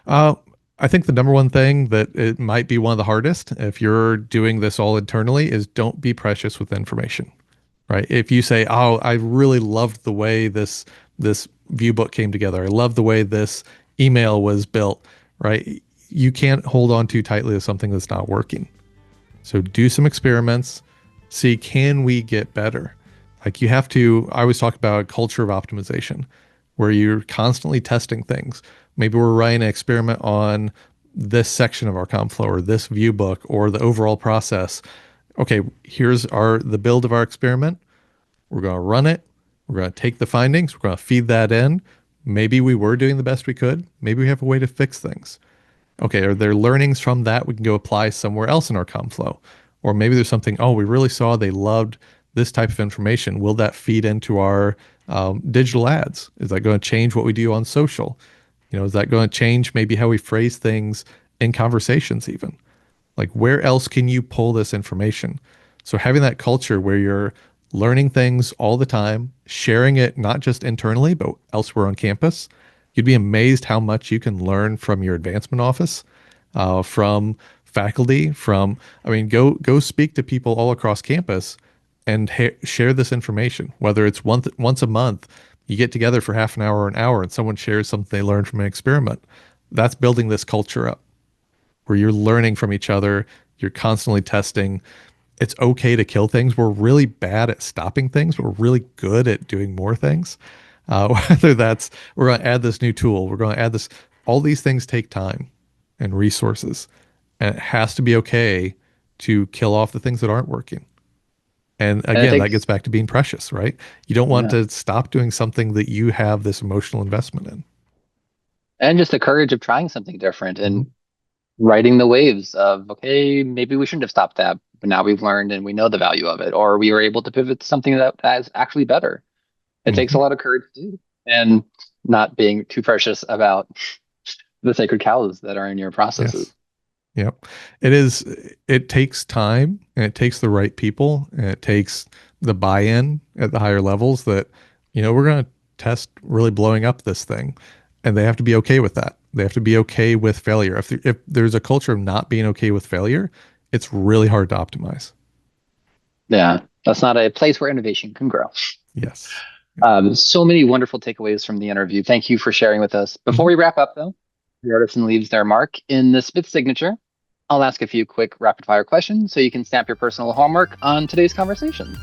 Uh, I think the number one thing that it might be one of the hardest if you're doing this all internally is don't be precious with information, right? If you say, "Oh, I really loved the way this view book came together. I love the way this email was built," right? You can't hold on too tightly to something that's not working. So do some experiments, see can we get better? Like you have to, I always talk about a culture of optimization where you're constantly testing things. Maybe we're running an experiment on this section of our Conflow or this view book or the overall process. Okay, here's the build of our experiment. We're going to run it. We're going to take the findings. We're going to feed that in. Maybe we were doing the best we could. Maybe we have a way to fix things. Okay, are there learnings from that we can go apply somewhere else in our Conflow? Or maybe there's something, oh, we really saw they loved this type of information. Will that feed into our digital ads? Is that going to change what we do on social? Is that going to change maybe how we phrase things in conversations even? Like where else can you pull this information? So having that culture where you're learning things all the time, sharing it not just internally, but elsewhere on campus, you'd be amazed how much you can learn from your advancement office, from faculty, I mean, go speak to people all across campus and share this information. Whether it's once a month, you get together for half an hour or an hour, and someone shares something they learned from an experiment. That's building this culture up where you're learning from each other. You're constantly testing. It's okay to kill things. We're really bad at stopping things, but we're really good at doing more things. Whether that's we're going to add this new tool, we're going to add this, all these things take time and resources. And it has to be okay to kill off the things that aren't working. And And it again, that gets takes, back to being precious, right? You don't want yeah, to stop doing something that you have this emotional investment in. and just the courage of trying something different Mhm. and riding the waves of, okay, maybe we shouldn't have stopped that, but now we've learned and we know the value of it, or we were able to pivot to something that is actually better. It takes a Mhm. lot of courage to do, and not being too precious about the sacred cows that are in your processes. Yes. Yep. It is, it takes time and it takes the right people and it takes the buy-in at the higher levels that, we're going to test really blowing up this thing and they have to be okay with that. They have to be okay with failure. If there's a culture of not being okay with failure, it's really hard to optimize. Yeah, that's not a place where innovation can grow. Yes. So many wonderful takeaways from the interview. Thank you for sharing with us. Before Mhm. we wrap up, though, the artisan leaves their mark in the Smith signature. I'll ask a few quick rapid fire questions so you can stamp your personal homework on today's conversation.